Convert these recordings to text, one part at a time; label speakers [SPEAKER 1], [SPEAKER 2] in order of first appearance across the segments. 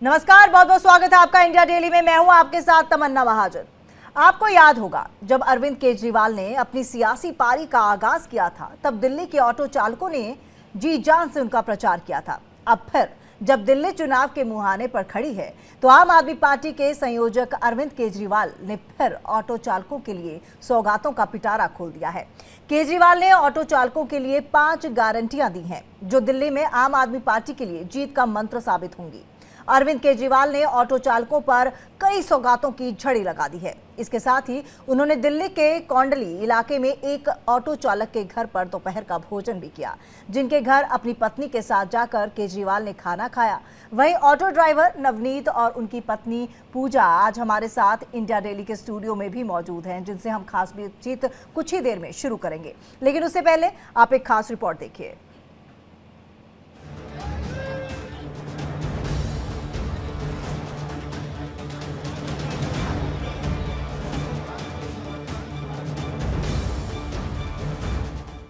[SPEAKER 1] नमस्कार, बहुत बहुत स्वागत है आपका इंडिया डेली में। मैं हूं आपके साथ तमन्ना महाजन। आपको याद होगा जब अरविंद केजरीवाल ने अपनी सियासी पारी का आगाज किया था, तब दिल्ली के ऑटो चालकों ने जी जान से उनका प्रचार किया था। अब फिर जब दिल्ली चुनाव के मुहाने पर खड़ी है, तो आम आदमी पार्टी के संयोजक अरविंद केजरीवाल ने फिर ऑटो चालकों के लिए सौगातों का पिटारा खोल दिया है। केजरीवाल ने ऑटो चालकों के लिए 5 गारंटियां दी हैं, जो दिल्ली में आम आदमी पार्टी के लिए जीत का मंत्र साबित होंगी। अरविंद केजरीवाल ने ऑटो चालकों पर कई सौगातों की झड़ी लगा दी है। इसके साथ ही उन्होंने दिल्ली के कौंडली इलाके में एक ऑटो चालक के घर पर दोपहर का भोजन भी किया, जिनके घर अपनी पत्नी के साथ जाकर केजरीवाल ने खाना खाया। वहीं ऑटो ड्राइवर नवनीत और उनकी पत्नी पूजा आज हमारे साथ इंडिया डेली के स्टूडियो में भी मौजूद हैं, जिनसे हम खास बातचीत कुछ ही देर में शुरू करेंगे। लेकिन उससे पहले आप एक खास रिपोर्ट देखिए।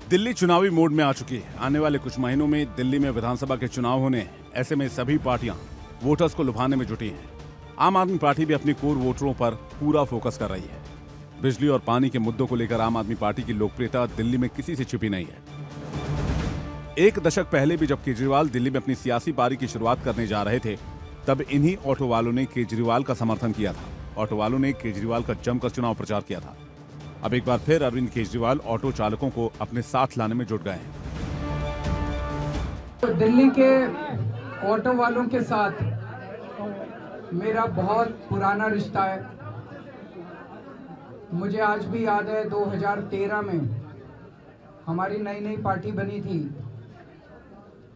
[SPEAKER 2] दिल्ली चुनावी मोड में आ चुकी है। आने वाले कुछ महीनों में दिल्ली में विधानसभा के चुनाव होने हैं। ऐसे में सभी पार्टियां वोटर्स को लुभाने में जुटी हैं। आम आदमी पार्टी भी अपनी कोर वोटरों पर पूरा फोकस कर रही है। बिजली और पानी के मुद्दों को लेकर आम आदमी पार्टी की लोकप्रियता दिल्ली में किसी से छिपी नहीं है। एक दशक पहले भी जब केजरीवाल दिल्ली में अपनी सियासी पारी की शुरुआत करने जा रहे थे, तब इन्हीं ऑटो वालों ने केजरीवाल का समर्थन किया था। ऑटो वालों ने केजरीवाल का जमकर चुनाव प्रचार किया था। अब एक बार फिर अरविंद केजरीवाल ऑटो चालकों को अपने साथ लाने में जुट गए हैं।
[SPEAKER 3] तो दिल्ली के ऑटो वालों के साथ मेरा बहुत पुराना रिश्ता है। मुझे आज भी याद है 2013 में हमारी नई नई पार्टी बनी थी।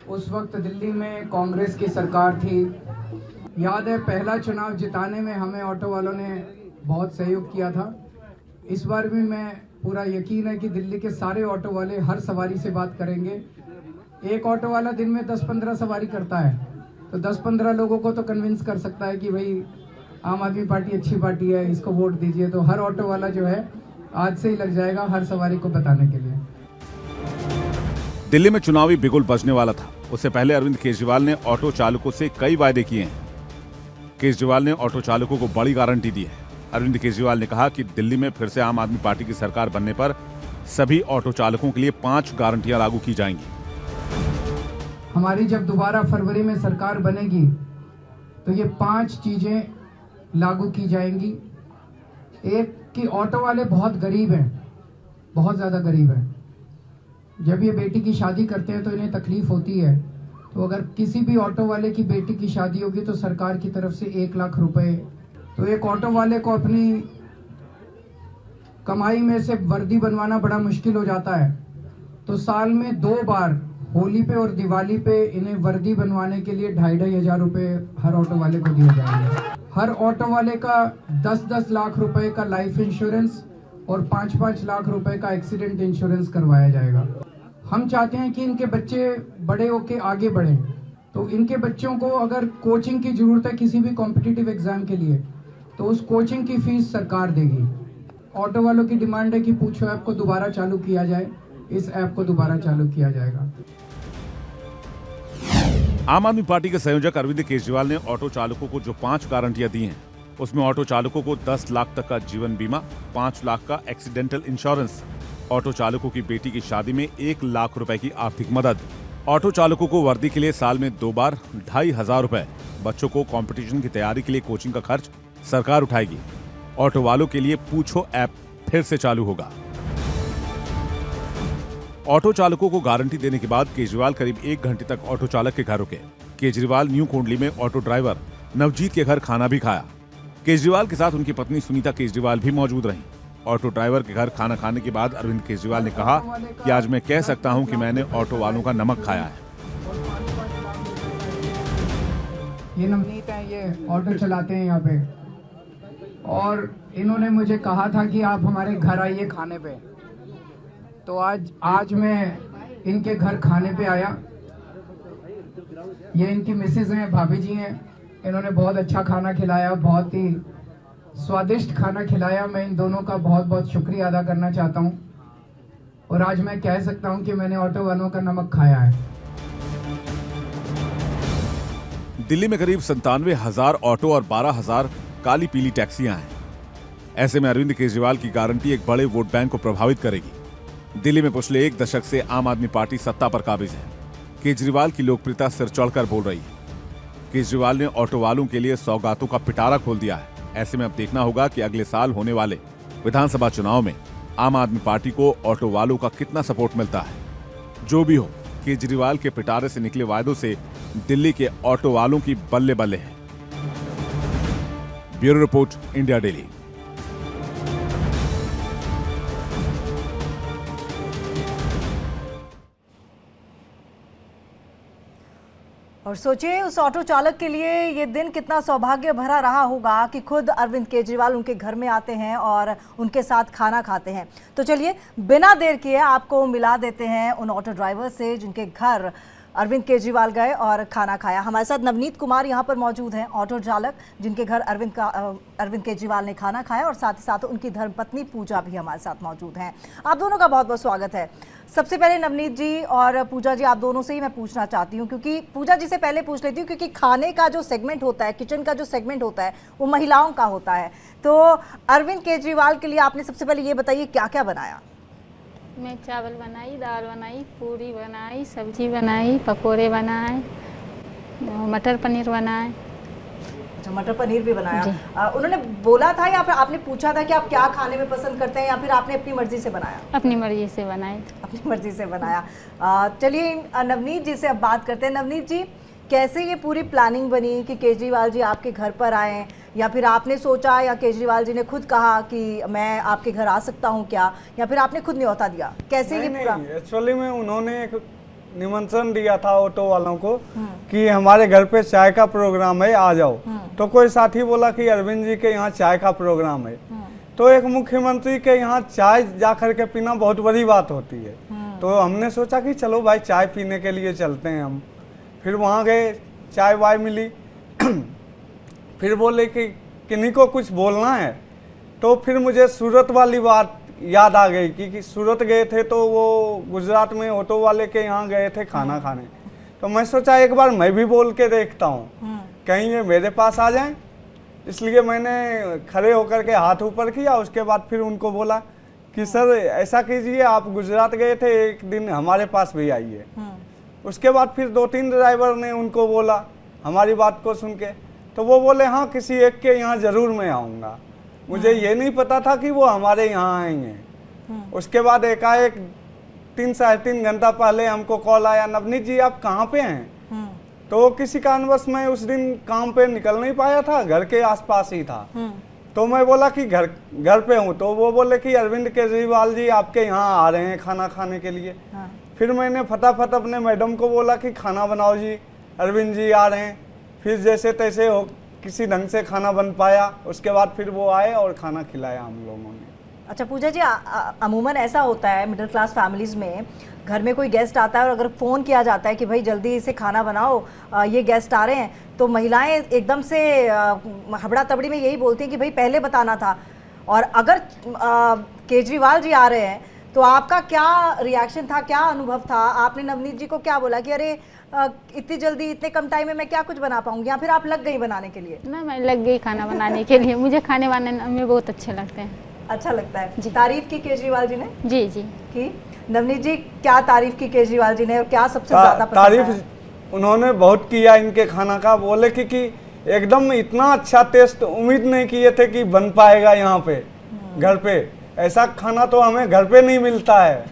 [SPEAKER 3] उस वक्त दिल्ली में कांग्रेस की सरकार थी। याद है पहला चुनाव जिताने में हमें ऑटो वालों ने बहुत सहयोग किया था। इस बार भी मैं पूरा यकीन है कि दिल्ली के सारे ऑटो वाले हर सवारी से बात करेंगे। एक ऑटो वाला दिन में 10-15 सवारी करता है, तो 10-15 लोगों को तो कन्विंस कर सकता है कि भाई आम आदमी पार्टी अच्छी पार्टी है, इसको वोट दीजिए। तो हर ऑटो वाला जो है आज से ही लग जाएगा हर सवारी को बताने के लिए।
[SPEAKER 2] दिल्ली में चुनावी बिगुल बजने वाला था। उससे पहले अरविंद केजरीवाल ने ऑटो चालकों से कई वायदे किए हैं। केजरीवाल ने ऑटो चालकों को बड़ी गारंटी दी है। अरविंद केजरीवाल ने कहा कि दिल्ली में फिर से आम आदमी पार्टी की सरकार बनने पर सभी ऑटो चालकों के लिए 5 गारंटियां लागू की जाएंगी।
[SPEAKER 3] हमारी जब दोबारा फरवरी में सरकार बनेगी तो ये 5 चीजें लागू की जाएंगी। एक कि ऑटो वाले बहुत गरीब हैं, बहुत ज्यादा गरीब हैं। जब ये बेटी की शादी करते हैं तो इन्हें तकलीफ होती है। तो अगर किसी भी ऑटो वाले की बेटी की शादी होगी तो सरकार की तरफ से 1 लाख रुपए, तो एक ऑटो वाले को अपनी कमाई में से वर्दी बनवाना बड़ा मुश्किल हो जाता है। तो साल में 2 बार होली पे और दिवाली पे इन्हें वर्दी बनवाने के लिए 2,500 हजार रुपए हर ऑटो वाले को दिए जाएंगे। हर ऑटो वाले का 10-10 लाख रुपए का लाइफ इंश्योरेंस और 5-5 लाख रुपए का एक्सीडेंट इंश्योरेंस करवाया जाएगा। हम चाहते हैं कि इनके बच्चे बड़े होके आगे बढ़ें, तो इनके बच्चों को अगर कोचिंग की जरूरत है किसी भी कॉम्पिटिटिव एग्जाम के लिए, तो उस कोचिंग की फीस सरकार देगी। ऑटो वालों की डिमांड है कि पूछो ऐप को दोबारा चालू किया जाए। इस ऐप को दोबारा चालू किया जाएगा।
[SPEAKER 2] आम आदमी पार्टी के संयोजक अरविंद केजरीवाल ने ऑटो चालकों को जो 5 गारंटियां दी हैं, उसमें ऑटो चालकों को 10 लाख तक का जीवन बीमा, 5 लाख का एक्सीडेंटल इंश्योरेंस, ऑटो चालकों की बेटी की शादी में 1 लाख रुपए की आर्थिक मदद, ऑटो चालकों को वर्दी के लिए साल में 2 बार 2,500 रुपए, बच्चों को कंपटीशन की तैयारी के लिए कोचिंग का खर्च सरकार उठाएगी। ऑटो वालों के लिए पूछो ऐप फिर से चालू होगा। ऑटो चालकों को गारंटी देने के बाद केजरीवाल करीब 1 घंटे तक ऑटो चालक के घर रुके। केजरीवाल न्यू कोंडली में ऑटो ड्राइवर नवजीत के घर खाना भी खाया। केजरीवाल के साथ उनकी पत्नी सुनीता केजरीवाल भी मौजूद रहीं। ऑटो ड्राइवर के घर खाना खाने के बाद अरविंद केजरीवाल ने कहा कि आज मैं कह सकता हूं कि मैंने ऑटो वालों का नमक खाया है।
[SPEAKER 3] ये नवनीत है, ये ऑटो चलाते हैं यहाँ पे, और इन्होंने मुझे कहा था कि आप हमारे घर आइए खाने पे। तो आज मैं इनके घर खाने पे आया। ये इनकी मिसेज हैं, भाभी जी हैं। इन्होंने बहुत अच्छा खाना खिलाया, बहुत ही स्वादिष्ट खाना खिलाया। मैं इन दोनों का बहुत बहुत शुक्रिया अदा करना चाहता हूँ। और आज मैं कह सकता हूँ कि मैंने ऑटो वालों का नमक खाया है।
[SPEAKER 2] दिल्ली में करीब 97,000 ऑटो और 12,000 काली पीली टैक्सियां हैं। ऐसे में अरविंद केजरीवाल की गारंटी एक बड़े वोट बैंक को प्रभावित करेगी। दिल्ली में पिछले एक दशक से आम आदमी पार्टी सत्ता पर काबिज है। केजरीवाल की लोकप्रियता सिर चढ़कर बोल रही है। केजरीवाल ने ऑटो वालों के लिए सौगातों का पिटारा खोल दिया है। ऐसे में अब देखना होगा कि अगले साल होने वाले विधानसभा चुनाव में आम आदमी पार्टी को ऑटो वालों का कितना सपोर्ट मिलता है। जो भी हो, केजरीवाल के पिटारे से निकले वायदों से दिल्ली के ऑटो वालों की बल्ले बल्ले है। Bureau report, India daily.
[SPEAKER 1] और सोचिए उस ऑटो चालक के लिए ये दिन कितना सौभाग्य भरा रहा होगा कि खुद अरविंद केजरीवाल उनके घर में आते हैं और उनके साथ खाना खाते हैं। तो चलिए बिना देर किए आपको मिला देते हैं उन ऑटो ड्राइवर से जिनके घर अरविंद केजरीवाल गए और खाना खाया। हमारे साथ नवनीत कुमार यहाँ पर मौजूद हैं, ऑटो चालक जिनके घर अरविंद केजरीवाल ने खाना खाया, और साथ ही साथ उनकी धर्मपत्नी पूजा भी हमारे साथ मौजूद हैं। आप दोनों का बहुत बहुत स्वागत है। सबसे पहले नवनीत जी और पूजा जी, आप दोनों से ही मैं पूछना चाहती हूँ, क्योंकि पूजा जी से पहले पूछ लेती हूँ, क्योंकि खाने का जो सेगमेंट होता है, किचन का जो सेगमेंट होता है, वो महिलाओं का होता है। तो अरविंद केजरीवाल के लिए आपने सबसे पहले ये बताइए क्या क्या बनाया?
[SPEAKER 4] मैं चावल बनाई, दाल बनाई, पूरी बनाई, सब्जी बनाई, पकोड़े बनाए, मटर पनीर बनाए।
[SPEAKER 1] अच्छा, मटर पनीर भी बनाया। उन्होंने बोला था या फिर आपने पूछा था कि आप क्या खाने में पसंद करते हैं, या फिर आपने अपनी मर्जी से बनाया?
[SPEAKER 4] अपनी मर्जी से बनाए।
[SPEAKER 1] अपनी मर्जी से बनाया। चलिए नवनीत जी से अब बात करते हैं। नवनीत जी, कैसे ये पूरी प्लानिंग बनी कि केजरीवाल जी आपके घर पर आए, या फिर आपने सोचा, या केजरीवाल जी ने खुद कहा कि मैं आपके घर आ सकता हूं क्या, या फिर आपने खुद न्योता दिया? कैसे ये पूरा?
[SPEAKER 5] एक्चुअली में उन्होंने एक निमंत्रण दिया था ऑटो वालों को कि हमारे घर पे चाय का प्रोग्राम है, आ जाओ। तो कोई साथी बोला कि अरविंद जी के यहाँ चाय का प्रोग्राम है। तो एक मुख्यमंत्री के यहाँ चाय जा करके पीना बहुत बड़ी बात होती है। तो हमने सोचा कि चलो भाई चाय पीने के लिए चलते हैं हम। फिर वहाँ गए, चाय वाय मिली। फिर बोले कि किन्हीं को कुछ बोलना है। तो फिर मुझे सूरत वाली बात याद आ गई कि सूरत गए थे, तो वो गुजरात में ऑटो वाले के यहाँ गए थे खाना खाने। तो मैं सोचा एक बार मैं भी बोल के देखता हूँ, कहीं ये मेरे पास आ जाएं। इसलिए मैंने खड़े होकर के हाथ ऊपर किया। उसके बाद फिर उनको बोला कि सर ऐसा कीजिए, आप गुजरात गए थे, एक दिन हमारे पास भी आइए। उसके बाद फिर 2-3 ड्राइवर ने उनको बोला हमारी बात को सुन के। तो वो बोले हाँ किसी एक के यहाँ ज़रूर मैं आऊँगा। मुझे ये नहीं पता था कि वो हमारे यहाँ आएंगे। उसके बाद एकाएक 3-3.5 घंटा पहले हमको कॉल आया, नवनीत जी आप कहाँ पे हैं? तो किसी कारणवश मैं उस दिन काम पे निकल नहीं पाया था, घर के आसपास ही था। तो मैं बोला कि घर पे हूँ। तो वो बोले कि अरविंद केजरीवाल जी आपके यहाँ आ रहे हैं खाना खाने के लिए। फिर मैंने फटाफट अपने मैडम को बोला कि खाना बनाओ जी, अरविंद जी आ रहे हैं। फिर जैसे तैसे हो किसी ढंग से खाना बन पाया। उसके बाद फिर वो आए और खाना खिलाया हम लोगों ने।
[SPEAKER 1] अच्छा पूजा जी, अमूमन ऐसा होता है मिडिल क्लास फैमिलीज़ में, घर में कोई गेस्ट आता है और अगर फ़ोन किया जाता है कि भाई जल्दी से खाना बनाओ, ये गेस्ट आ रहे हैं, तो महिलाएं एकदम से हबड़ा तबड़ी में यही बोलती हैं कि भाई पहले बताना था। और अगर केजरीवाल जी आ रहे हैं तो आपका क्या रिएक्शन था, क्या अनुभव था? आपने नवनीत जी को क्या बोला कि अरे इतनी जल्दी इतने कम टाइम में मैं क्या कुछ बना पाऊंगी, या फिर आप लग गई बनाने के लिए?
[SPEAKER 4] ना, मैं लग गई खाना बनाने के लिए। मुझे खाने बनाने में बहुत अच्छे लगते हैं।
[SPEAKER 1] अच्छा लगता है। तारीफ की केजरीवाल जी ने?
[SPEAKER 4] जी जी
[SPEAKER 1] की। नवनीत जी क्या तारीफ की केजरीवाल जी ने, और क्या सबसे ज्यादा
[SPEAKER 5] तारीफ उन्होंने बहुत किया इनके खाना का। बोले कि एकदम इतना अच्छा टेस्ट उम्मीद नहीं किए थे कि बन पाएगा यहाँ पे घर पे। ऐसा खाना तो हमें घर पे नहीं मिलता है।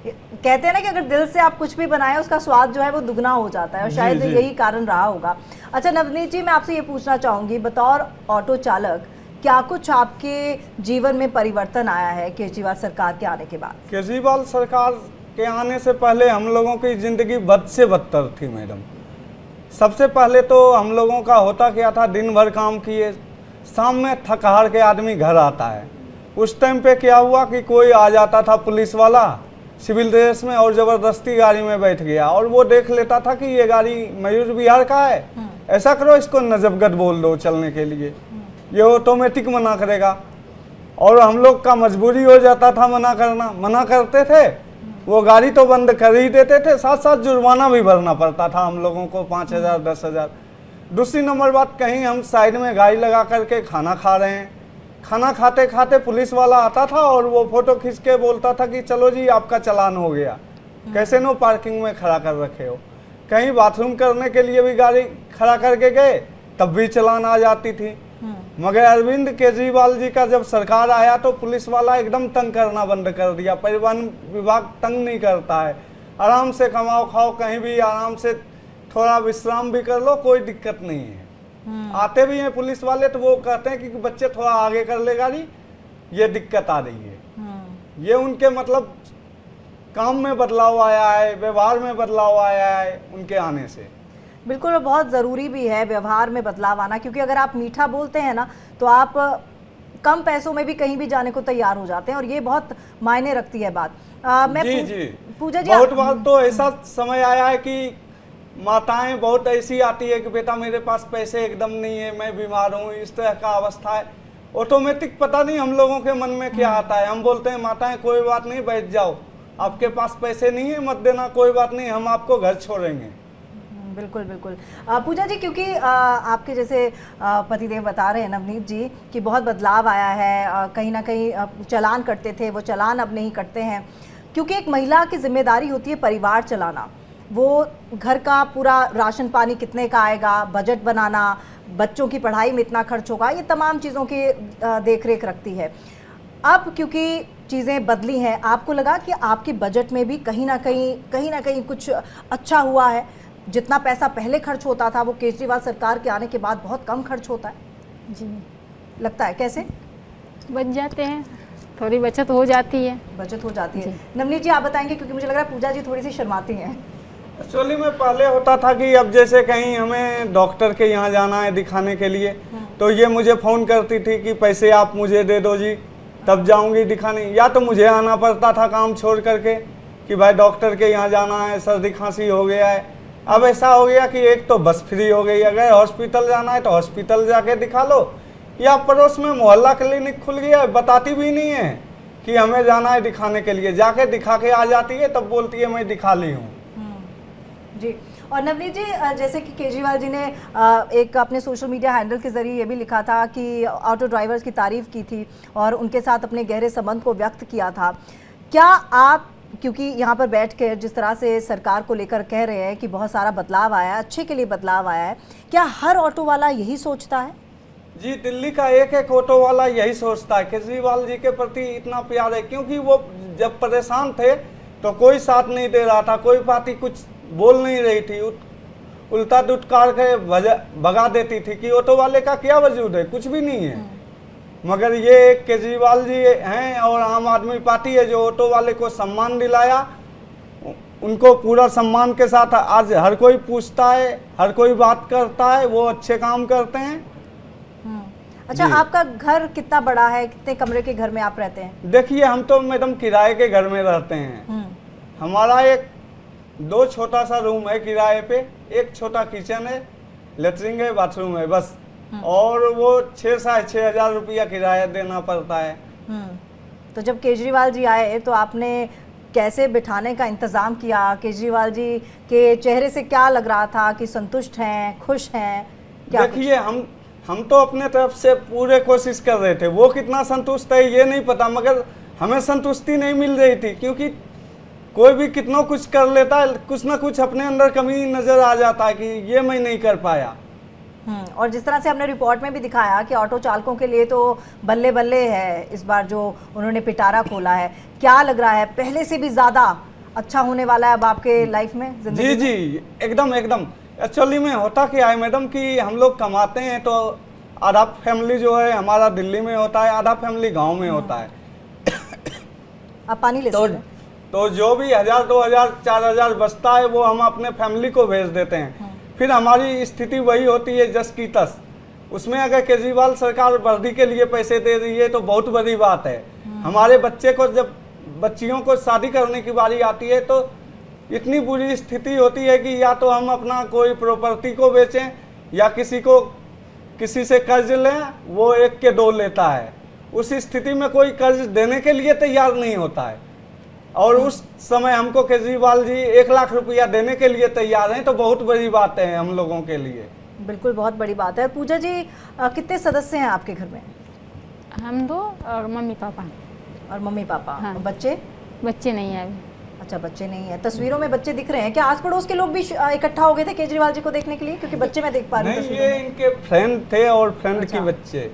[SPEAKER 1] कहते हैं ना कि अगर दिल से आप कुछ भी बनाए उसका स्वाद जो है वो दुगना हो जाता है, और शायद यही कारण रहा होगा। अच्छा नवनीत जी, मैं आपसे ये पूछना चाहूंगी, बतौर ऑटो चालक क्या कुछ आपके जीवन में परिवर्तन आया है केजरीवाल सरकार के आने के बाद?
[SPEAKER 5] केजरीवाल सरकार के आने से पहले हम लोगों की जिंदगी बद से बदतर थी मैडम। सबसे पहले तो हम लोगों का होता क्या था, दिन भर काम किए, शाम में थक हार के आदमी घर आता है। उस टाइम पे क्या हुआ कि कोई आ जाता था पुलिस वाला सिविल ड्रेस में और ज़बरदस्ती गाड़ी में बैठ गया, और वो देख लेता था कि ये गाड़ी मयूर विहार का है, ऐसा करो इसको नजबगद बोल दो चलने के लिए, ये ऑटोमेटिक मना करेगा। और हम लोग का मजबूरी हो जाता था मना करना। मना करते थे वो गाड़ी तो बंद कर ही देते थे, साथ साथ जुर्माना भी भरना पड़ता था हम लोगों को 5,000 10,000। दूसरी नंबर बात, कहीं हम साइड में गाड़ी लगा करके खाना खा रहे हैं, खाना खाते खाते पुलिस वाला आता था और वो फोटो खींच के बोलता था कि चलो जी आपका चालान हो गया, कैसे नो पार्किंग में खड़ा कर रखे हो। कहीं बाथरूम करने के लिए भी गाड़ी खड़ा करके गए तब भी चालान आ जाती थी। मगर अरविंद केजरीवाल जी का जब सरकार आया तो पुलिस वाला एकदम तंग करना बंद कर दिया। परिवहन विभाग तंग नहीं करता है, आराम से कमाओ खाओ, कहीं भी आराम से थोड़ा विश्राम भी कर लो, कोई दिक्कत नहीं है। आते भी हैं पुलिस वाले तो वो कहते हैं कि बच्चे थोड़ा आगे कर ले गाड़ी, ये दिक्कत आ रही है। ये उनके मतलब काम में बदलाव आया है, व्यवहार में बदलाव आया है उनके आने से।
[SPEAKER 1] बिल्कुल, और बहुत ज़रूरी भी है व्यवहार में बदलाव आना, क्योंकि अगर आप मीठा बोलते हैं ना तो आप कम पैसों में भी कहीं भी जाने को तैयार हो जाते हैं, और ये बहुत मायने रखती है बात। पूजा जी,
[SPEAKER 5] बहुत बार तो ऐसा समय आया है कि माताएं बहुत ऐसी आती है कि बेटा मेरे पास पैसे एकदम नहीं है, मैं बीमार हूँ, इस तरह का अवस्था है। ऑटोमेटिक पता नहीं हम लोगों के मन में क्या आता है, हम बोलते हैं माताएं कोई बात नहीं, बैठ जाओ, आपके पास पैसे नहीं है मत देना, कोई बात नहीं, हम आपको घर छोड़ेंगे।
[SPEAKER 1] बिल्कुल बिल्कुल। पूजा जी, क्योंकि आपके जैसे पतिदेव बता रहे हैं नवनीत जी कि बहुत बदलाव आया है, कहीं ना कहीं चालान कटते थे वो चालान अब नहीं कटते हैं, क्योंकि एक महिला की जिम्मेदारी होती है परिवार चलाना, वो घर का पूरा राशन पानी कितने का आएगा, बजट बनाना, बच्चों की पढ़ाई में इतना खर्च होगा, ये तमाम चीज़ों की देख रेख रखती है। अब क्योंकि चीज़ें बदली हैं, आपको लगा कि आपके बजट में भी कहीं ना कहीं कुछ अच्छा हुआ है? जितना पैसा पहले खर्च होता था वो केजरीवाल सरकार के आने के बाद बहुत कम खर्च होता है
[SPEAKER 4] जी,
[SPEAKER 1] लगता है। कैसे
[SPEAKER 4] बच जाते हैं, थोड़ी बचत हो जाती है।
[SPEAKER 1] बचत हो जाती है? नवनीत जी आप बताएंगे, क्योंकि मुझे लग रहा है पूजा जी थोड़ी सी शर्माती हैं।
[SPEAKER 5] एक्चुअली में पहले होता था कि अब जैसे कहीं हमें डॉक्टर के यहाँ जाना है दिखाने के लिए, तो ये मुझे फ़ोन करती थी कि पैसे आप मुझे दे दो जी, तब जाऊंगी दिखाने, या तो मुझे आना पड़ता था काम छोड़ करके कि भाई डॉक्टर के यहाँ जाना है, सर्दी खांसी हो गया है। अब ऐसा हो गया कि एक तो बस फ्री हो गई, अगर हॉस्पिटल जाना है तो हॉस्पिटल जाके दिखा लो, या पड़ोस में मोहल्ला क्लिनिक खुल गया है, बताती भी नहीं है कि हमें जाना है दिखाने के लिए, जाके दिखा के आ जाती है, तब बोलती है मैं दिखा ली हूँ।
[SPEAKER 1] जी, और नवनीत जी जैसे कि केजरीवाल जी ने एक अपने सोशल मीडिया हैंडल के जरिए ये भी लिखा था कि ऑटो ड्राइवर्स की तारीफ की थी और उनके साथ अपने गहरे संबंध को व्यक्त किया था। क्या आप, क्योंकि यहाँ पर बैठ कर जिस तरह से सरकार को लेकर कह रहे हैं कि बहुत सारा बदलाव आया है, अच्छे के लिए बदलाव आया है, क्या हर ऑटो वाला यही सोचता है?
[SPEAKER 5] जी, दिल्ली का एक एक ऑटो वाला यही सोचता है, केजरीवाल जी के प्रति इतना प्यार है, क्योंकि वो जब परेशान थे तो कोई साथ नहीं दे रहा था, कोई पार्टी कुछ बोल नहीं रही थी, उल्टा दुटकार के भगा देती थी कि ऑटो वाले का क्या वजूद है, कुछ भी नहीं है। मगर ये केजरीवाल जी हैं और आम आदमी पार्टी है जो ऑटो वाले को सम्मान दिलाया, उनको पूरा सम्मान के साथ आज हर कोई पूछता है, हर कोई बात करता है, वो अच्छे काम करते हैं।
[SPEAKER 1] अच्छा, आपका घर कितना बड़ा है, कितने कमरे के घर में आप रहते हैं?
[SPEAKER 5] देखिए, हम तो मैडम किराए के घर में रहते हैं। हमारा एक 2 छोटा सा रूम है किराए पे, एक छोटा किचन है, लेटरिन है, बाथरूम है, बस, और वो 6-6.5 हजार रुपया किराया देना पड़ता है।
[SPEAKER 1] तो जब केजरीवाल जी आए तो आपने कैसे बिठाने का इंतजाम किया? केजरीवाल जी के चेहरे से क्या लग रहा था कि संतुष्ट हैं, खुश हैं?
[SPEAKER 5] देखिए, हम तो अपने तरफ से पूरे कोशिश कर रहे थे, वो कितना संतुष्ट है ये नहीं पता, मगर हमें संतुष्टि नहीं मिल रही थी, क्योंकि कोई भी कितना कुछ कर लेता है, कुछ ना कुछ अपने अंदर कमी नजर आ जाता है कि ये मैं नहीं कर पाया।
[SPEAKER 1] और जिस तरह से हमने रिपोर्ट में भी दिखाया कि ऑटो चालकों के लिए तो बल्ले बल्ले है इस बार जो उन्होंने पिटारा खोला है, क्या लग रहा है पहले से भी ज्यादा अच्छा होने वाला है अब आपके लाइफ में, जिंदगी में?
[SPEAKER 5] जी, एकदम एकदम। एक्चुअली में होता क्या है मैडम कि हम लोग कमाते हैं तो आधा फैमिली जो है हमारा दिल्ली में होता है, आधा फैमिली गाँव में होता है।
[SPEAKER 1] आप पानी ले सकते हैं।
[SPEAKER 5] तो जो भी 1000, 2000, 4000 बचता है वो हम अपने फैमिली को भेज देते हैं। फिर हमारी स्थिति वही होती है जस की तस। उसमें अगर केजरीवाल सरकार वर्दी के लिए पैसे दे रही है तो बहुत बड़ी बात है। हमारे बच्चे को, जब बच्चियों को शादी करने की बारी आती है तो इतनी बुरी स्थिति होती है कि या तो हम अपना कोई प्रॉपर्टी को बेचें या किसी से कर्ज लें, वो 1 के 2 लेता है। उस स्थिति में कोई कर्ज देने के लिए तैयार नहीं होता है। और उस समय हमको केजरीवाल जी 1 लाख रुपया देने के लिए तैयार हैं, तो बहुत बड़ी बात है हम लोगों के लिए।
[SPEAKER 1] बिल्कुल बहुत बड़ी बात है। पूजा जी कितने सदस्य हैं आपके घर में?
[SPEAKER 4] हम 2 और मम्मी पापा।
[SPEAKER 1] और मम्मी पापा।
[SPEAKER 4] हाँ।
[SPEAKER 1] और बच्चे?
[SPEAKER 4] बच्चे नहीं है अभी।
[SPEAKER 1] अच्छा, बच्चे नहीं है। तस्वीरों में बच्चे दिख रहे हैं। क्या आस पड़ोस के लोग भी इकट्ठा हो गए थे केजरीवाल जी को देखने के लिए? क्योंकि बच्चे मैं देख पा रही हूँ
[SPEAKER 5] नहीं,
[SPEAKER 1] तस्वीरों
[SPEAKER 5] ये
[SPEAKER 1] में।
[SPEAKER 5] इनके फ्रेंड थे और फ्रेंड
[SPEAKER 1] अच्छा।
[SPEAKER 5] के बच्चे।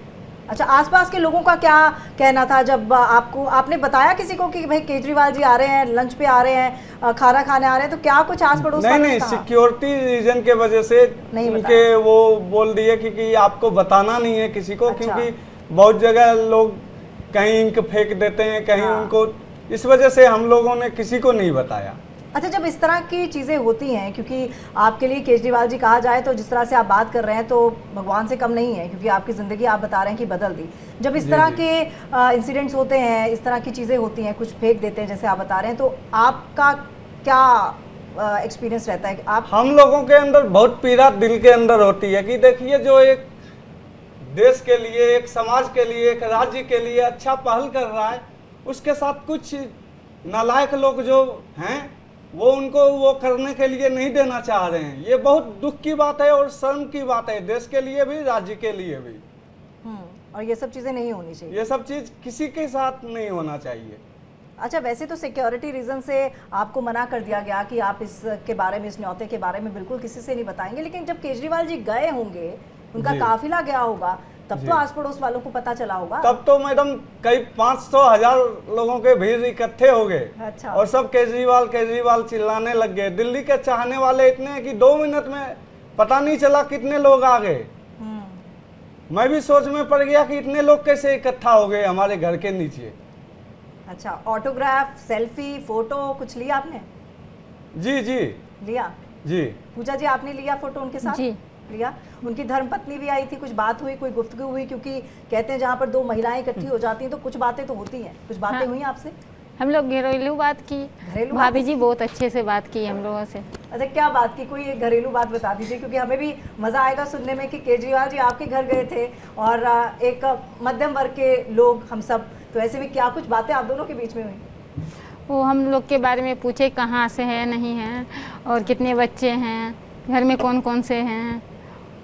[SPEAKER 1] अच्छा, आसपास के लोगों का क्या कहना था जब आपने बताया किसी को कि भाई केजरीवाल जी आ रहे हैं, लंच पे आ रहे हैं, खाना खाने आ रहे हैं, तो क्या कुछ आस पड़ोस वालों ने
[SPEAKER 5] नहीं,
[SPEAKER 1] कहा?
[SPEAKER 5] सिक्योरिटी रीजन के वजह से
[SPEAKER 1] नहीं
[SPEAKER 5] उनके वो बोल दिए कि आपको बताना नहीं है किसी को।
[SPEAKER 1] अच्छा।
[SPEAKER 5] क्योंकि बहुत जगह लोग कहीं इंक फेंक देते हैं, कहीं
[SPEAKER 1] हाँ।
[SPEAKER 5] उनको, इस वजह से हम लोगों ने किसी को नहीं बताया।
[SPEAKER 1] अच्छा, जब इस तरह की चीज़ें होती हैं, क्योंकि आपके लिए केजरीवाल जी कहा जाए तो जिस तरह से आप बात कर रहे हैं तो भगवान से कम नहीं है, क्योंकि आपकी ज़िंदगी आप बता रहे हैं कि बदल दी। जब इस
[SPEAKER 5] जी,
[SPEAKER 1] तरह
[SPEAKER 5] जी।
[SPEAKER 1] के इंसिडेंट्स होते हैं, इस तरह की चीज़ें होती हैं, कुछ फेंक देते हैं जैसे आप बता रहे हैं, तो आपका क्या एक्सपीरियंस रहता है? आप
[SPEAKER 5] हम लोगों के अंदर बहुत पीड़ा दिल के अंदर होती है कि देखिए, जो एक देश के लिए, एक समाज के लिए, एक राज्य के लिए अच्छा पहल कर रहा है, उसके साथ कुछ नालायक लोग जो हैं वो उनको वो करने के लिए नहीं देना चाह रहे हैं। ये बहुत दुख की बात है और शर्म की बात है, देश के लिए भी, राज्य के लिए भी।
[SPEAKER 1] और ये सब चीज़ें नहीं होनी चाहिए।
[SPEAKER 5] ये सब चीज किसी के साथ नहीं होना चाहिए।
[SPEAKER 1] अच्छा, वैसे तो सिक्योरिटी रीज़न से आपको मना कर दिया गया कि आप इसके बारे में, इस न्योते के बारे में बिल्कुल किसी से नहीं बताएंगे, लेकिन जब केजरीवाल जी गए होंगे, उनका
[SPEAKER 5] जी।
[SPEAKER 1] काफिला गया होगा, तब
[SPEAKER 5] जी।
[SPEAKER 1] तो आस पड़ोस वालों को पता चला होगा।
[SPEAKER 5] तब तो मैडम कई 500,000 लोगों के भीड़ इकट्ठे हो गए।
[SPEAKER 1] अच्छा।
[SPEAKER 5] और सब केजरीवाल केजरीवाल चिल्लाने लग गए। दिल्ली के चाहने वाले इतने हैं कि 2 मिनट में पता नहीं चला कितने लोग आ गए। मैं भी सोच में पड़ गया कि इतने लोग कैसे इकट्ठा हो गए हमारे घर के नीचे।
[SPEAKER 1] अच्छा, ऑटोग्राफ, सेल्फी, फोटो कुछ लिया आपने?
[SPEAKER 5] जी जी
[SPEAKER 1] लिया।
[SPEAKER 5] जी।
[SPEAKER 1] पूजा जी, आपने लिया फोटो उनके साथ?
[SPEAKER 4] जी।
[SPEAKER 1] लिया। उनकी धर्मपत्नी भी आई थी, कुछ बात हुई, कोई गुफ्तगू हुई? क्योंकि कहते हैं जहाँ पर 2 महिलाएं इकट्ठी हो जाती हैं तो कुछ बातें तो होती हैं। कुछ बातें
[SPEAKER 4] हाँ।
[SPEAKER 1] हुई आपसे?
[SPEAKER 4] हम लोग घरेलू बात की।
[SPEAKER 1] घरेलू बात?
[SPEAKER 4] भाभी जी बहुत अच्छे से बात की हम लोगों से।
[SPEAKER 1] अच्छा, क्या बात की? कोई एक घरेलू बात बता दीजिए, क्योंकि हमें भी मज़ा आएगा सुनने में कि केजरीवाल जी आपके घर गए थे और एक मध्यम वर्ग के लोग हम सब, तो ऐसे में क्या कुछ बातें आप दोनों के बीच में हुई?
[SPEAKER 4] वो हम लोग के बारे में पूछे कहाँ से है, नहीं है, और कितने बच्चे हैं, घर में कौन कौन से हैं।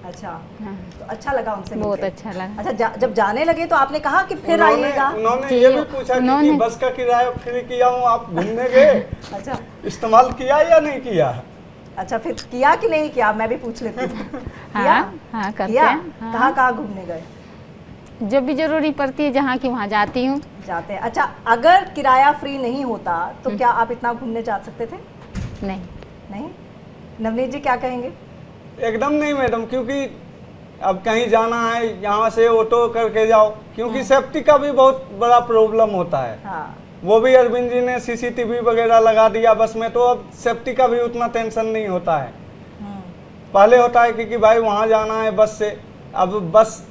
[SPEAKER 1] अच्छा।
[SPEAKER 4] हाँ।
[SPEAKER 1] तो अच्छा लगा उनसे
[SPEAKER 4] बहुत
[SPEAKER 1] मिलके?
[SPEAKER 4] अच्छा लगा।
[SPEAKER 1] अच्छा, जब जाने लगे तो आपने कहा कि फिर आइएगा?
[SPEAKER 5] उन्होंने
[SPEAKER 4] जी,
[SPEAKER 5] ये भी पूछा कि
[SPEAKER 4] उन्होंने-
[SPEAKER 5] बस का किराया फ्री किया हूँ, आप घूमने गए,
[SPEAKER 1] अच्छा।
[SPEAKER 5] इस्तेमाल किया या नहीं किया?
[SPEAKER 1] अच्छा, फिर किया कि नहीं किया? मैं भी पूछ लेती हूँ। किया?
[SPEAKER 4] हाँ, करते
[SPEAKER 1] किया?
[SPEAKER 4] हैं। हाँ।
[SPEAKER 1] कहाँ घूमने गए?
[SPEAKER 4] जब भी जरूरी पड़ती है जहाँ की वहाँ जाती हूँ।
[SPEAKER 1] जाते हैं। अच्छा, अगर किराया फ्री नहीं होता तो क्या आप इतना घूमने जा सकते थे?
[SPEAKER 4] नहीं।
[SPEAKER 1] नहीं? नवनीत जी क्या कहेंगे?
[SPEAKER 5] एकदम नहीं मैडम, क्योंकि अब कहीं जाना है, यहाँ से ऑटो करके जाओ, क्योंकि सेफ्टी का भी बहुत बड़ा प्रॉब्लम होता है।
[SPEAKER 1] हाँ।
[SPEAKER 5] वो भी अरविंद जी ने सीसीटीवी वगैरह लगा दिया बस में, तो अब सेफ्टी का भी उतना टेंशन नहीं होता है। पहले होता है कि भाई वहाँ जाना है बस से, अब बस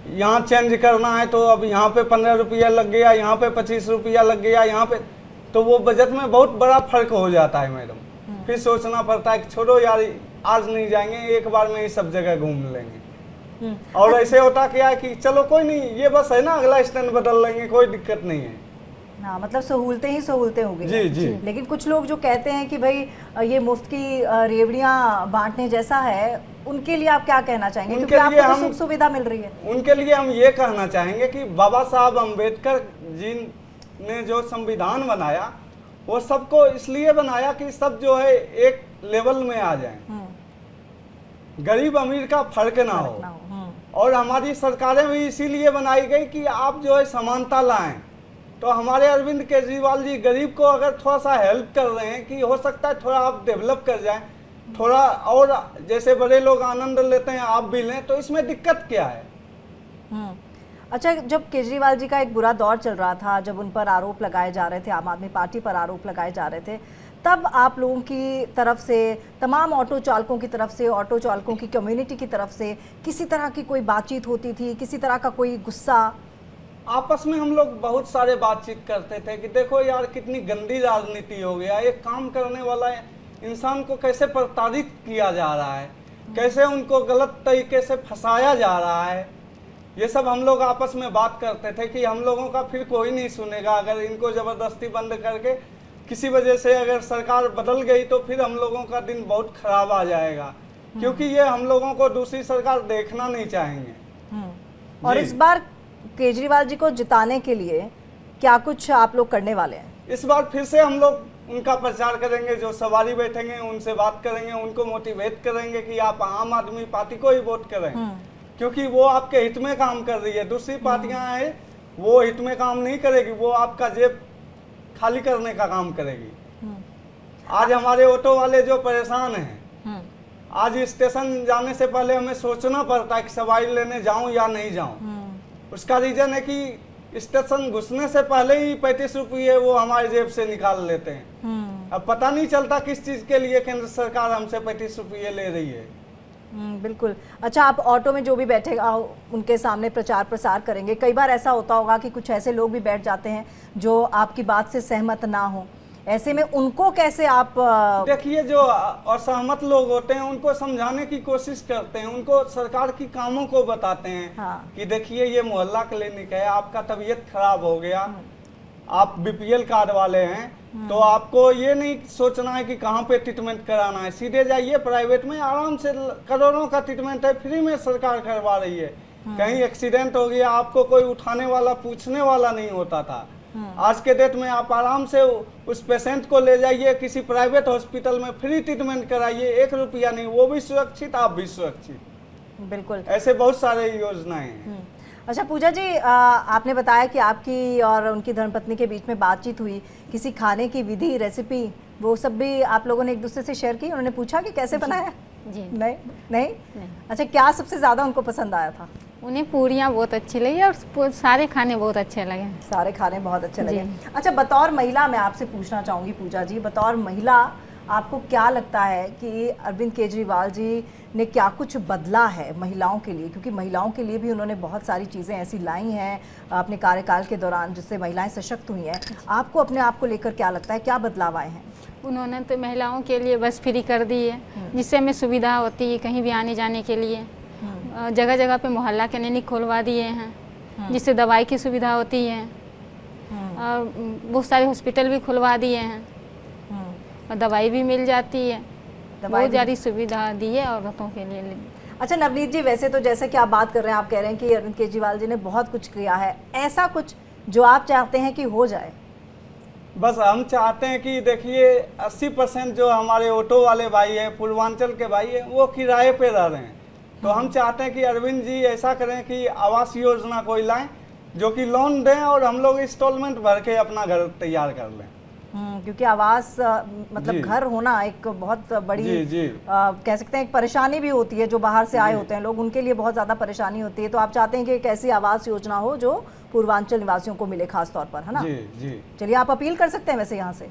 [SPEAKER 5] यहाँ चेंज करना है तो अब यहाँ पे 15 रुपया लग गया, यहाँ पे 25 रुपया लग गया, यहाँ पे, तो वो बजट में बहुत बड़ा फर्क हो जाता है मैडम। फिर सोचना पड़ता है कि छोड़ो यार, आज नहीं जाएंगे, एक बार में ही सब जगह घूम लेंगे। और ऐसे होता क्या है कि चलो कोई नहीं, ये बस है ना, अगला स्टैंड बदल लेंगे, कोई दिक्कत नहीं है।
[SPEAKER 1] हाँ, मतलब सहूलतें ही सहूलतें हो गई
[SPEAKER 5] जी
[SPEAKER 1] हैं।
[SPEAKER 5] जी।
[SPEAKER 1] लेकिन कुछ लोग जो कहते हैं कि भाई ये मुफ्त की रेवड़ियाँ बांटने जैसा है, उनके लिए आप क्या कहना चाहेंगे?
[SPEAKER 5] उनके
[SPEAKER 1] क्योंकि
[SPEAKER 5] लिए
[SPEAKER 1] आपको तो
[SPEAKER 5] हम-
[SPEAKER 1] सुख सुविधा मिल रही है।
[SPEAKER 5] उनके लिए हम ये कहना चाहेंगे कि बाबा साहब अम्बेडकर जी ने जो संविधान बनाया, वो सबको इसलिए बनाया कि सब जो है एक लेवल में आ जाएं, गरीब अमीर का फर्क ना हो। और हमारी सरकारें भी इसीलिए बनाई गई कि आप जो है समानता लाएं। तो हमारे अरविंद केजरीवाल जी गरीब को अगर थोड़ा सा हेल्प कर रहे हैं कि हो सकता है थोड़ा आप डेवलप कर जाएं, थोड़ा और जैसे बड़े लोग आनंद लेते हैं आप भी लें, तो इसमें दिक्कत क्या है?
[SPEAKER 1] अच्छा, जब केजरीवाल जी का एक बुरा दौर चल रहा था, जब उन पर आरोप लगाए जा रहे थे, आम आदमी पार्टी पर आरोप लगाए जा रहे थे, तब आप लोगों की तरफ से, तमाम ऑटो चालकों की तरफ से, ऑटो चालकों की कम्युनिटी की तरफ से किसी तरह की कोई बातचीत होती थी? किसी तरह का कोई गुस्सा?
[SPEAKER 5] आपस में हम लोग बहुत सारे बातचीत करते थे कि देखो यार, कितनी गंदी राजनीति हो गया, एक काम करने वाला इंसान को कैसे प्रताड़ित किया जा रहा है, कैसे उनको गलत तरीके से फंसाया जा रहा है। ये सब हम लोग आपस में बात करते थे कि हम लोगों का फिर कोई नहीं सुनेगा अगर इनको जबरदस्ती बंद करके किसी वजह से अगर सरकार बदल गई तो फिर हम लोगों का दिन बहुत खराब आ जाएगा, क्योंकि ये हम लोगों को दूसरी सरकार देखना नहीं चाहेंगे।
[SPEAKER 1] और
[SPEAKER 5] जी।
[SPEAKER 1] इस बार केजरीवाल जी को जिताने के लिए क्या कुछ आप लोग करने वाले हैं?
[SPEAKER 5] इस बार फिर से हम लोग उनका प्रचार करेंगे, जो सवारी बैठेंगे उनसे बात करेंगे, उनको मोटिवेट करेंगे कि आप आम आदमी पार्टी को ही वोट करें, क्योंकि वो आपके हित में काम कर रही है। दूसरी पार्टियां हैं वो हित में काम नहीं करेगी, वो आपका जेब खाली करने का काम करेगी। आज हमारे ऑटो वाले जो परेशान हैं, आज स्टेशन जाने से पहले हमें सोचना पड़ता है कि सवारी लेने जाऊं या नहीं जाऊं। उसका रीजन है कि स्टेशन घुसने से पहले ही 35 रुपये वो हमारे जेब से निकाल लेते हैं। अब पता नहीं चलता किस चीज के लिए केंद्र सरकार हमसे 35 रुपये ले रही है।
[SPEAKER 1] बिल्कुल। अच्छा, आप ऑटो में जो भी बैठेगा उनके सामने प्रचार प्रसार करेंगे। कई बार ऐसा होता होगा कि कुछ ऐसे लोग भी बैठ जाते हैं जो आपकी बात से सहमत ना हो, ऐसे में उनको कैसे आप
[SPEAKER 5] देखिए, जो असहमत लोग होते हैं उनको समझाने की कोशिश करते हैं, उनको सरकार की कामों को बताते हैं।
[SPEAKER 1] हाँ।
[SPEAKER 5] कि देखिए ये मोहल्ला क्लिनिक है, आपका तबीयत खराब हो गया, आप बीपीएल कार्ड वाले हैं, तो आपको ये नहीं सोचना है कि कहाँ पे ट्रीटमेंट कराना है, सीधे जाइए प्राइवेट में, आराम से करोड़ों का ट्रीटमेंट है, फ्री में सरकार करवा रही है। कहीं एक्सीडेंट हो गया, आपको कोई उठाने वाला पूछने वाला नहीं होता था। आज के डेट में आप आराम से उस पेशेंट को ले जाइए किसी प्राइवेट हॉस्पिटल में, फ्री ट्रीटमेंट कराइए, 1 रुपया नहीं, वो भी सुरक्षित, आप भी सुरक्षित।
[SPEAKER 1] बिल्कुल।
[SPEAKER 5] ऐसे बहुत सारे योजनाएं हैं।
[SPEAKER 1] अच्छा पूजा जी, आपने बताया कि आपकी और उनकी धर्मपत्नी के बीच में बातचीत हुई, किसी खाने की विधि, रेसिपी, वो सब भी आप लोगों ने एक दूसरे से शेयर की? उन्होंने पूछा कि कैसे बनाया?
[SPEAKER 4] जी
[SPEAKER 1] नहीं। अच्छा, क्या सबसे ज़्यादा उनको पसंद आया था?
[SPEAKER 4] उन्हें पूरियाँ बहुत अच्छी लगी और सारे खाने बहुत अच्छे लगे।
[SPEAKER 1] सारे खाने बहुत अच्छे लगे।
[SPEAKER 4] जी।
[SPEAKER 1] अच्छा, बतौर महिला मैं आपसे पूछना चाहूँगी पूजा जी, बतौर महिला आपको क्या लगता है कि अरविंद केजरीवाल जी ने क्या कुछ बदला है महिलाओं के लिए? क्योंकि महिलाओं के लिए भी उन्होंने बहुत सारी चीज़ें ऐसी लाई हैं अपने कार्यकाल के दौरान जिससे महिलाएं सशक्त हुई हैं। आपको अपने आप को लेकर क्या लगता है, क्या बदलाव आए हैं?
[SPEAKER 4] उन्होंने तो महिलाओं के लिए बस फ्री कर दी है, जिससे हमें सुविधा होती है कहीं भी आने जाने के लिए। जगह जगह पे मोहल्ला क्लिनिक खुलवा दिए हैं, जिससे दवाई की सुविधा होती है। और बहुत सारे हॉस्पिटल भी खुलवा दिए हैं और दवाई भी मिल जाती है। बहुत ज़्यादा सुविधा दी है औरतों के लिए।
[SPEAKER 1] अच्छा नवनीत जी, वैसे तो जैसे कि आप बात कर रहे हैं, आप कह रहे हैं कि अरविंद केजरीवाल जी ने बहुत कुछ किया है, ऐसा कुछ जो आप चाहते हैं कि हो जाए?
[SPEAKER 5] बस हम चाहते हैं कि देखिए 80% जो हमारे ऑटो वाले भाई हैं, पूर्वांचल के भाई हैं, वो किराए पे रह रहे हैं। तो हम चाहते हैं कि अरविंद जी ऐसा करें कि आवास योजना कोई लाएं जो कि लोन दें और हम लोग इंस्टॉलमेंट भर के अपना घर तैयार कर लें।
[SPEAKER 1] क्योंकि आवास मतलब घर होना एक बहुत बड़ी
[SPEAKER 5] जी।
[SPEAKER 1] कह सकते हैं एक परेशानी भी होती है। जो बाहर से आए होते हैं लोग, उनके लिए बहुत ज़्यादा परेशानी होती है। तो आप चाहते हैं कि एक ऐसी आवास योजना हो जो पूर्वांचल निवासियों को मिले खास तौर पर, है ना?
[SPEAKER 5] जी।
[SPEAKER 1] चलिए, आप अपील कर सकते हैं वैसे यहाँ से।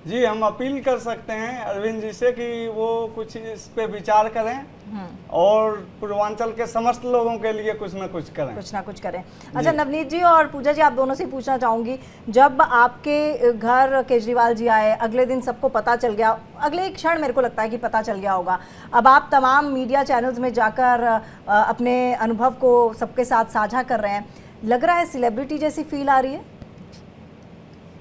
[SPEAKER 5] जी, हम अपील कर सकते हैं अरविंद जी से कि वो कुछ इस पे विचार करें और पूर्वांचल के समस्त लोगों के लिए कुछ ना कुछ करें। अच्छा नवनीत जी और पूजा जी, आप दोनों से पूछना चाहूँगी, जब आपके घर केजरीवाल जी आए, अगले दिन सबको पता चल गया, अगले एक क्षण मेरे को लगता है कि पता चल गया होगा, अब आप तमाम मीडिया चैनल्स में जाकर अपने अनुभव को सबके साथ साझा कर रहे हैं, लग रहा है सेलिब्रिटी जैसी फील आ रही है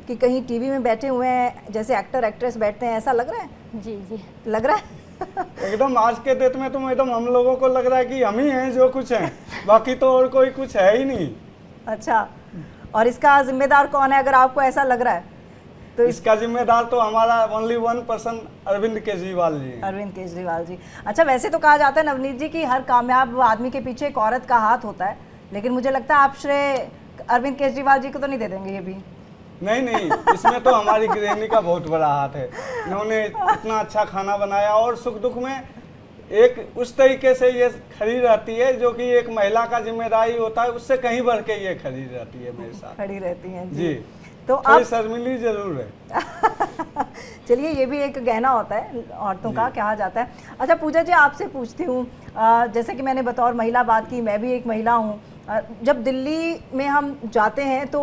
[SPEAKER 5] कि कहीं टीवी में बैठे हुए हैं, जैसे एक्टर एक्ट्रेस बैठते हैं, ऐसा लग रहा है?
[SPEAKER 4] जी
[SPEAKER 1] लग रहा है।
[SPEAKER 5] एकदम आज के डेट में तो एकदम हम लोगों को लग रहा है कि हम ही हैं जो कुछ हैं, बाकी तो और कोई कुछ है ही नहीं।
[SPEAKER 1] अच्छा, और इसका जिम्मेदार कौन है अगर आपको ऐसा लग रहा है? तो
[SPEAKER 5] इसका जिम्मेदार तो हमारा ओनली 1% अरविंद केजरीवाल जी हैं।
[SPEAKER 1] अरविंद केजरीवाल जी। अच्छा, वैसे तो कहा जाता है नवनीत जी कि हर कामयाब आदमी के पीछे एक औरत का हाथ होता है, लेकिन मुझे लगता है आप श्रेय अरविंद केजरीवाल जी को तो नहीं दे देंगे ये भी?
[SPEAKER 5] नहीं, इसमें तो हमारी गृहिणी का बहुत बड़ा हाथ है। इन्होंने इतना अच्छा खाना बनाया और सुख दुख में एक उस तरीके से ये खड़ी रहती है जो कि एक महिला का जिम्मेदारी होता है, उससे कहीं बढ़ के ये खड़ी रहती है मेरे साथ।
[SPEAKER 1] खड़ी रहती हैं
[SPEAKER 5] जी।
[SPEAKER 1] तो
[SPEAKER 5] अब शर्मिली जरूर है।
[SPEAKER 1] चलिए, ये भी एक गहना होता है औरतों का, कहा जाता है। अच्छा पूजा जी, आपसे पूछती हूँ, जैसे कि मैंने बतौर महिला बात की, मैं भी एक महिला हूँ। जब दिल्ली में हम जाते हैं तो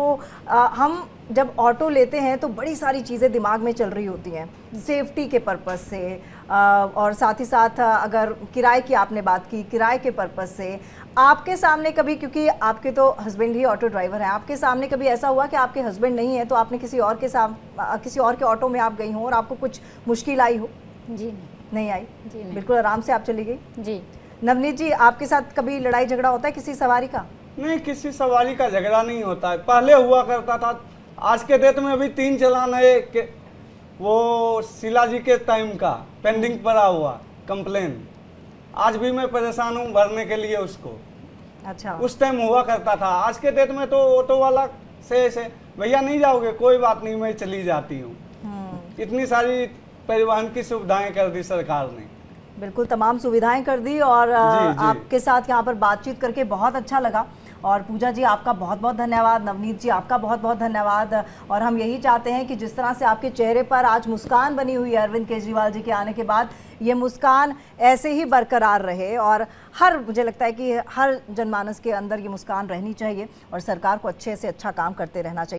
[SPEAKER 1] हम जब ऑटो लेते हैं तो बड़ी सारी चीज़ें दिमाग में चल रही होती हैं, सेफ्टी के पर्पस से, और साथ ही साथ अगर किराए की आपने बात की, किराए के पर्पज़ से आपके सामने कभी, क्योंकि आपके तो हस्बैंड ही ऑटो ड्राइवर हैं, आपके सामने कभी ऐसा हुआ कि आपके हस्बैंड नहीं है तो आपने किसी और के ऑटो में आप गई हों और आपको कुछ मुश्किल आई हो?
[SPEAKER 4] जी
[SPEAKER 1] नहीं आई?
[SPEAKER 4] जी नहीं।
[SPEAKER 1] बिल्कुल आराम से आप चली गई?
[SPEAKER 4] जी।
[SPEAKER 1] नवनीत जी, आपके साथ कभी लड़ाई झगड़ा होता है किसी सवारी का?
[SPEAKER 5] नहीं, किसी सवारी का झगड़ा नहीं होता है, पहले हुआ करता था। आज के डेट में अभी 3 चालान है कि वो शीला जी के टाइम का पेंडिंग पड़ा हुआ कंप्लेन, आज भी मैं परेशान हूँ भरने के लिए उसको।
[SPEAKER 1] अच्छा।
[SPEAKER 5] उस टाइम हुआ करता था, आज के डेट में तो ऑटो वाला से भैया नहीं जाओगे, कोई बात नहीं, मैं चली जाती हूँ। इतनी सारी परिवहन की सुविधाएं कर दी सरकार ने।
[SPEAKER 1] बिल्कुल तमाम सुविधाएं कर दी और
[SPEAKER 5] जी।
[SPEAKER 1] आपके साथ यहाँ पर बातचीत करके बहुत अच्छा लगा। और पूजा जी आपका बहुत बहुत धन्यवाद, नवनीत जी आपका बहुत बहुत धन्यवाद। और हम यही चाहते हैं कि जिस तरह से आपके चेहरे पर आज मुस्कान बनी हुई है अरविंद केजरीवाल जी के आने के बाद, ये मुस्कान ऐसे ही बरकरार रहे और मुझे लगता है कि हर जनमानस के अंदर ये मुस्कान रहनी चाहिए और सरकार को अच्छे से अच्छा काम करते रहना चाहिए।